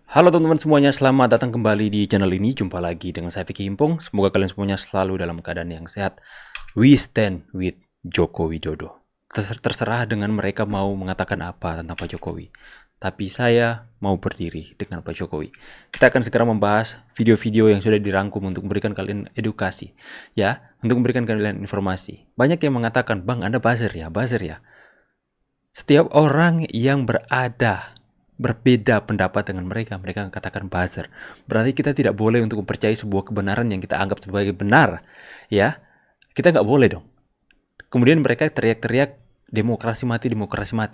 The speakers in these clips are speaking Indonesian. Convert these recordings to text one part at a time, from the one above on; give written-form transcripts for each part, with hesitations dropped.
Halo teman-teman semuanya, selamat datang kembali di channel ini. Jumpa lagi dengan saya Vicky Himpong. Semoga kalian semuanya selalu dalam keadaan yang sehat. We stand with Joko Widodo. Terserah dengan mereka mau mengatakan apa tentang Pak Jokowi. Tapi saya mau berdiri dengan Pak Jokowi. Kita akan segera membahas video-video yang sudah dirangkum untuk memberikan kalian edukasi. Ya, untuk memberikan kalian informasi. Banyak yang mengatakan, "Bang, Anda buzzer ya, buzzer ya." Setiap orang yang berbeda pendapat dengan mereka katakan buzzer. Berarti kita tidak boleh untuk mempercayai sebuah kebenaran yang kita anggap sebagai benar. Ya, kita nggak boleh dong. Kemudian mereka teriak-teriak demokrasi mati.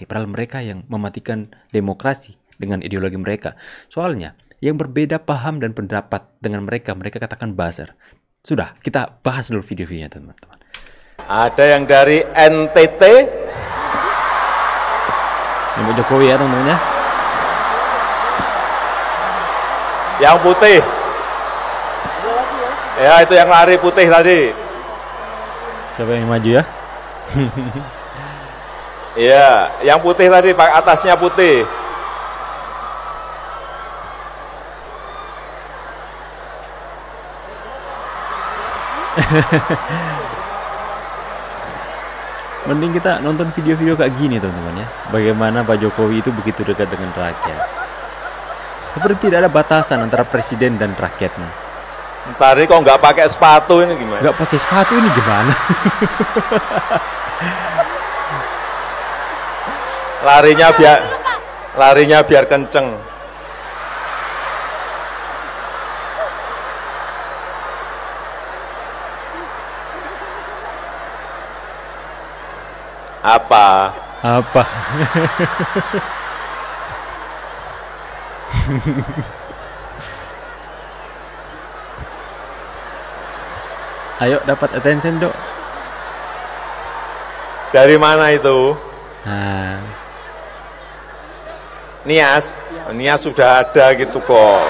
Padahal mereka yang mematikan demokrasi dengan ideologi mereka. Soalnya, yang berbeda paham dan pendapat dengan mereka katakan buzzer. Sudah, kita bahas dulu video-videonya teman-teman. Ada yang dari NTT. Yang Pak Jokowi ya teman-teman ya. Yang putih. Ya, itu yang lari putih tadi. Siapa yang maju ya? Iya, yang putih tadi, Pak, atasnya putih. Mending kita nonton video-video kayak gini teman-teman ya. Bagaimana Pak Jokowi itu begitu dekat dengan rakyat. Seperti tidak ada batasan antara presiden dan rakyatnya. Tadi kok nggak pakai sepatu ini gimana? Nggak pakai sepatu ini gimana? larinya biar kenceng. Apa? Ayo dapat attention dok. Dari mana itu? Nah, Nias sudah ada gitu kok.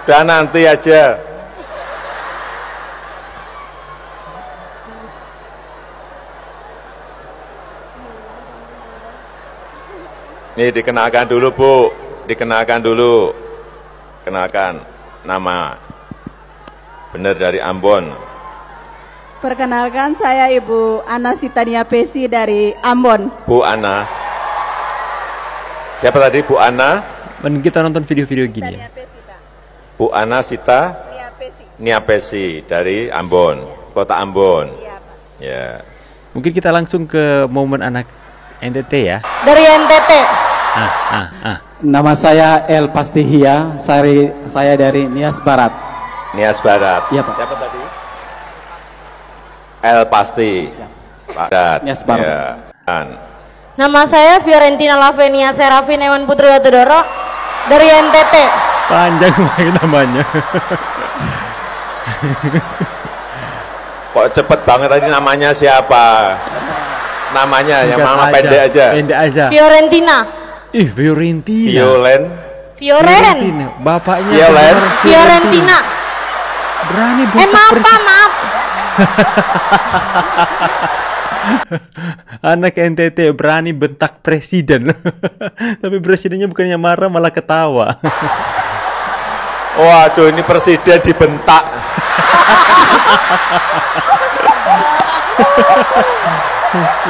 Dan nanti aja. Ini dikenalkan dulu Bu, kenalkan nama benar dari Ambon. Perkenalkan, saya Ibu Ana Sitania Pesi dari Ambon. Bu Ana. Siapa tadi Bu Ana? mending kita nonton video-video gini ya. Bu Ana Sita Nia Pesi dari Ambon, Kota Ambon. Iya, Pak. Ya. Mungkin kita langsung ke momen anak NTT ya. Dari NTT. Nama saya El Pastihia, saya dari Nias Barat. Nias Barat. Iya, Pak. Siapa tadi? El Pasti. Barat. Nias Barat. Ya. Nama saya Fiorentina Lavenia Serafin Ewan Putri Watudoro dari NTT. Panjang banget namanya. Kok cepet banget tadi namanya siapa? Namanya yang nama pendek aja. Pendek aja. Fiorentina. Ih, Fiorentina. Violen. Bapaknya Fiorentina. Berani bentak Maaf. Anak NTT berani bentak presiden. Tapi presidennya bukannya marah malah ketawa. Waduh, ini presiden dibentak.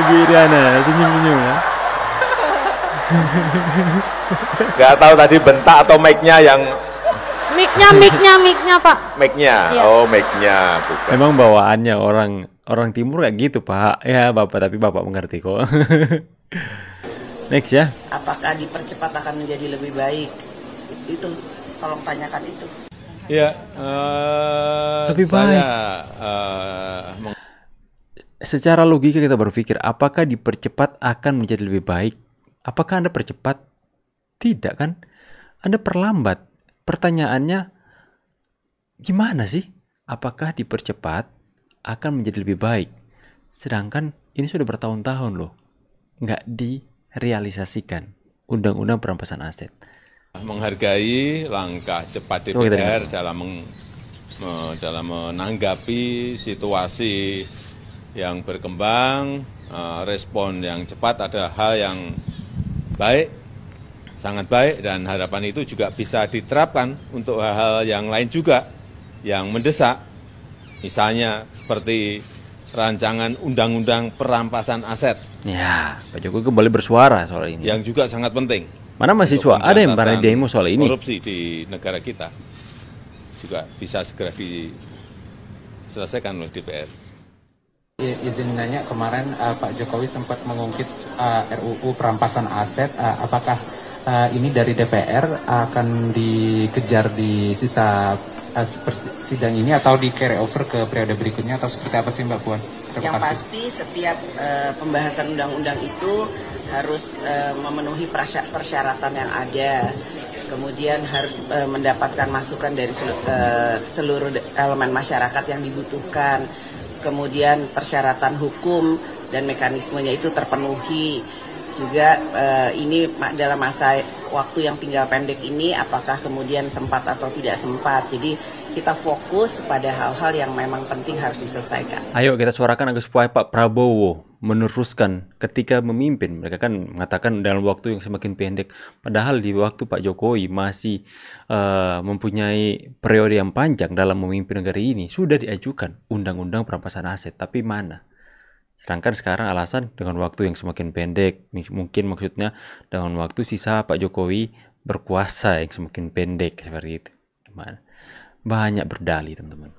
Ibu Iriana senyum-senyum ya. Gak tahu tadi bentak atau mic-nya yang Mic-nya Pak. mic-nya. Iya. Oh, mic-nya bukan. Memang bawaannya orang timur kayak gitu Pak. Ya Bapak, tapi Bapak mengerti kok. Next ya. Apakah dipercepat akan menjadi lebih baik? Itu tolong tanyakan itu. Ya, lebih baik. Secara logika kita berpikir, apakah dipercepat akan menjadi lebih baik? Apakah Anda percepat? Tidak kan? Anda perlambat. Pertanyaannya, gimana sih? Apakah dipercepat akan menjadi lebih baik? Sedangkan ini sudah bertahun-tahun loh, nggak direalisasikan Undang-Undang Perampasan Aset. Menghargai langkah cepat DPR dalam menanggapi situasi yang berkembang respon yang cepat adalah hal yang baik, sangat baik, dan harapan itu juga bisa diterapkan untuk hal-hal yang lain juga yang mendesak, misalnya seperti rancangan undang-undang perampasan aset. Ya, Pak Jokowi kembali bersuara soal ini. Yang juga sangat penting. Mana mahasiswa? Ada yang berani demo soal ini? Korupsi di negara kita juga bisa segera diselesaikan oleh DPR. Izin nanya, kemarin Pak Jokowi sempat mengungkit RUU perampasan aset. Apakah ini dari DPR akan dikejar di sisa sidang ini atau di carry over ke periode berikutnya, atau seperti apa sih Mbak Puan? Yang pasti setiap pembahasan undang-undang itu harus memenuhi persyaratan yang ada, kemudian harus mendapatkan masukan dari seluruh elemen masyarakat yang dibutuhkan, kemudian persyaratan hukum dan mekanismenya itu terpenuhi. Juga ini dalam masa waktu yang tinggal pendek ini, apakah kemudian sempat atau tidak sempat. Jadi kita fokus pada hal-hal yang memang penting harus diselesaikan. Ayo kita suarakan agar supaya Pak Prabowo meneruskan ketika memimpin. Mereka kan mengatakan dalam waktu yang semakin pendek. Padahal di waktu Pak Jokowi masih mempunyai periode yang panjang dalam memimpin negara ini, sudah diajukan undang-undang perampasan aset. Tapi mana? Sedangkan sekarang alasan dengan waktu yang semakin pendek, mungkin maksudnya dengan waktu sisa Pak Jokowi berkuasa yang semakin pendek, seperti itu. Gimana? Banyak berdalih, teman-teman.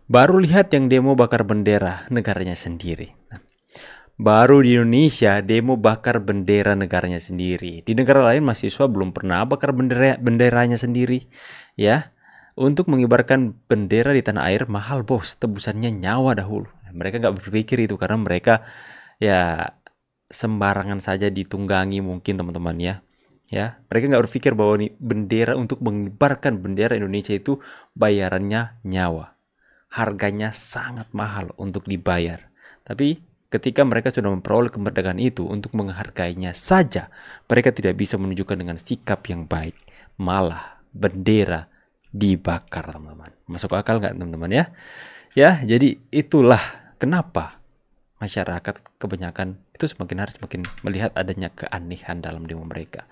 Baru lihat yang demo bakar bendera negaranya sendiri. Baru di Indonesia demo bakar bendera negaranya sendiri. Di negara lain mahasiswa belum pernah bakar benderanya sendiri, ya. Untuk mengibarkan bendera di tanah air mahal, bos, tebusannya nyawa dahulu. Mereka nggak berpikir itu karena mereka ya sembarangan saja ditunggangi mungkin, teman-teman, ya. Ya, mereka nggak berpikir bahwa nih bendera, untuk mengibarkan bendera Indonesia itu bayarannya nyawa. Harganya sangat mahal untuk dibayar. Tapi ketika mereka sudah memperoleh kemerdekaan itu, untuk menghargainya saja mereka tidak bisa menunjukkan dengan sikap yang baik. Malah bendera dibakar, teman-teman. Masuk akal nggak, teman-teman, ya? Ya, jadi itulah kenapa masyarakat kebanyakan itu semakin hari semakin melihat adanya keanehan dalam demo mereka.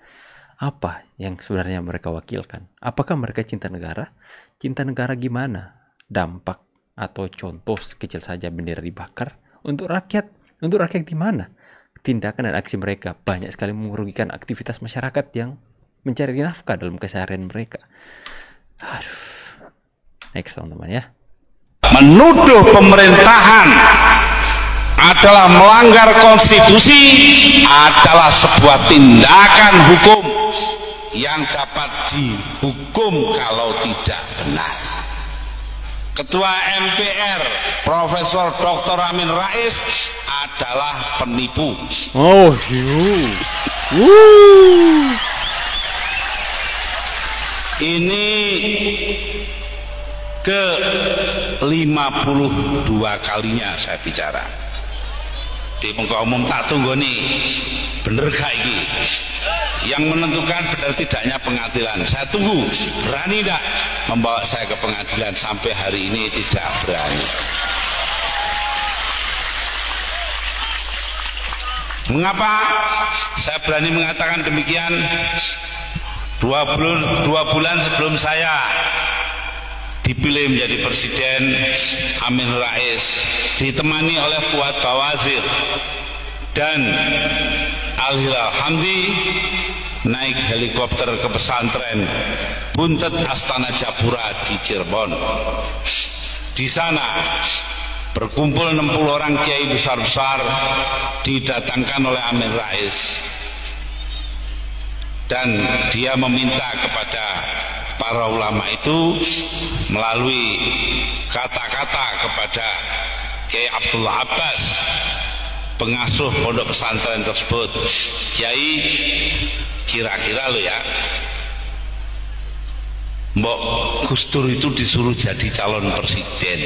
Apa yang sebenarnya mereka wakilkan? Apakah mereka cinta negara? Cinta negara gimana? Dampak atau contoh kecil saja bendera dibakar untuk rakyat. Untuk rakyat gimana? Tindakan dan aksi mereka banyak sekali merugikan aktivitas masyarakat yang mencari nafkah dalam keseharian mereka. Aduh. Next, teman-teman, ya. Menuduh pemerintahan adalah melanggar konstitusi adalah sebuah tindakan hukum yang dapat dihukum kalau tidak benar. Ketua MPR Profesor Dr. Amin Rais adalah penipu. Oh, Ini ke 52 kalinya saya bicara di muka umum. Tak tunggu nih, bener gak ini yang menentukan benar tidaknya pengadilan. Saya tunggu, berani tidak membawa saya ke pengadilan? Sampai hari ini tidak berani. Mengapa saya berani mengatakan demikian? 2 bulan sebelum saya dipilih menjadi presiden, Amin Rais ditemani oleh Fuad Bawazir dan Al-Hilal Hamdi naik helikopter ke pesantren Buntet Astana Japura di Cirebon. Di sana berkumpul 60 orang kiai besar-besar didatangkan oleh Amin Rais, dan dia meminta kepada para ulama itu melalui kata-kata kepada Kiai Abdullah Abbas, pengasuh pondok pesantren tersebut, Kiai, kira-kira lo ya, Mbok Gus Dur itu disuruh jadi calon presiden.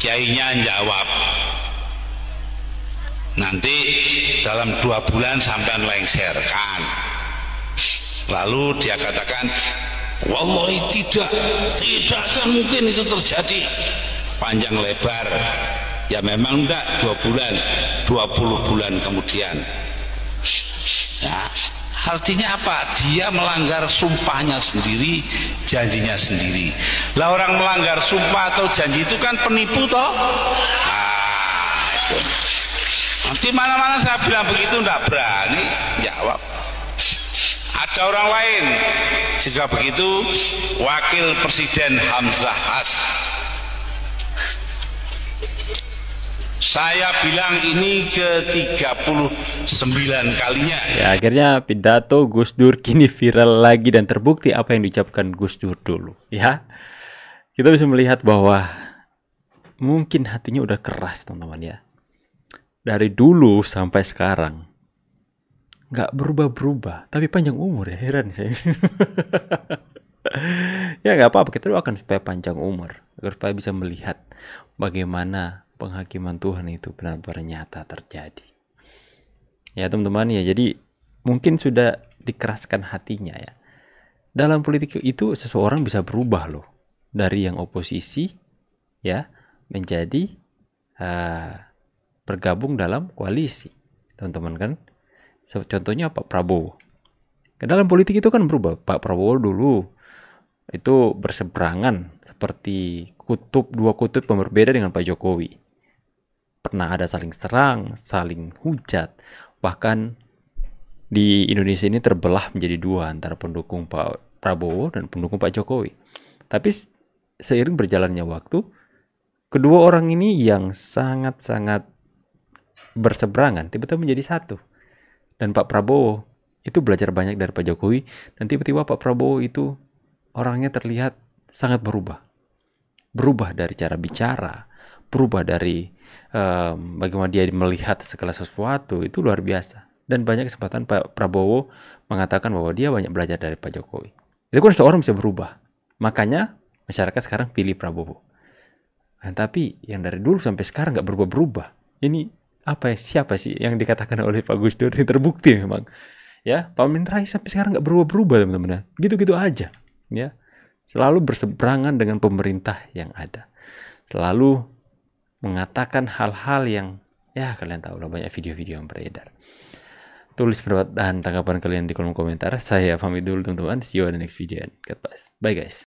Kiainya jawab, nanti dalam 2 bulan sampean lengserkan. Lalu dia katakan, wallahi tidak akan mungkin itu terjadi. Panjang lebar Ya memang enggak 2 bulan, 20 bulan kemudian. Ya, artinya apa? Dia melanggar sumpahnya sendiri, janjinya sendiri. Lah orang melanggar sumpah atau janji itu kan penipu toh? Itu. Nanti mana-mana saya bilang begitu enggak berani jawab. Ada orang lain. Jika begitu, Wakil Presiden Hamzah Has. Saya bilang ini ke-39 kalinya. Ya, akhirnya pidato Gus Dur kini viral lagi dan terbukti apa yang diucapkan Gus Dur dulu. Ya, kita bisa melihat bahwa mungkin hatinya udah keras, teman-teman ya. Dari dulu sampai sekarang nggak berubah-berubah, tapi panjang umur ya, heran saya. Ya nggak apa-apa, kita doakan supaya panjang umur, agar supaya bisa melihat bagaimana penghakiman Tuhan itu benar-benar nyata terjadi. Ya teman-teman ya, jadi mungkin sudah dikeraskan hatinya ya. Dalam politik itu seseorang bisa berubah loh, dari yang oposisi ya menjadi bergabung dalam koalisi, teman-teman kan. Contohnya Pak Prabowo. Dalam politik itu kan berubah. Pak Prabowo dulu itu berseberangan seperti dua kutub yang berbeda dengan Pak Jokowi. Pernah ada saling serang, saling hujat. Bahkan di Indonesia ini terbelah menjadi dua antara pendukung Pak Prabowo dan pendukung Pak Jokowi. Tapi seiring berjalannya waktu, kedua orang ini yang sangat-sangat berseberangan tiba-tiba menjadi satu. Dan Pak Prabowo itu belajar banyak dari Pak Jokowi, dan tiba-tiba Pak Prabowo itu orangnya terlihat sangat berubah. Berubah dari cara bicara, berubah dari bagaimana dia melihat segala sesuatu, itu luar biasa. Dan banyak kesempatan Pak Prabowo mengatakan bahwa dia banyak belajar dari Pak Jokowi. Itu kan seorang bisa berubah. Makanya masyarakat sekarang pilih Prabowo. Nah, tapi yang dari dulu sampai sekarang nggak berubah-berubah. Ini apa ya, siapa sih yang dikatakan oleh Pak Gus Dur? Ini terbukti memang. Ya, Pak Amin Rais sampai sekarang nggak berubah-berubah, teman-teman. Gitu-gitu aja. Ya, selalu berseberangan dengan pemerintah yang ada. Selalu mengatakan hal-hal yang ya kalian tahu lah, banyak video-video yang beredar. Tulis pendapat dan tanggapan kalian di kolom komentar. Saya pamit dulu teman-teman. See you on the next video. God bless. Bye guys.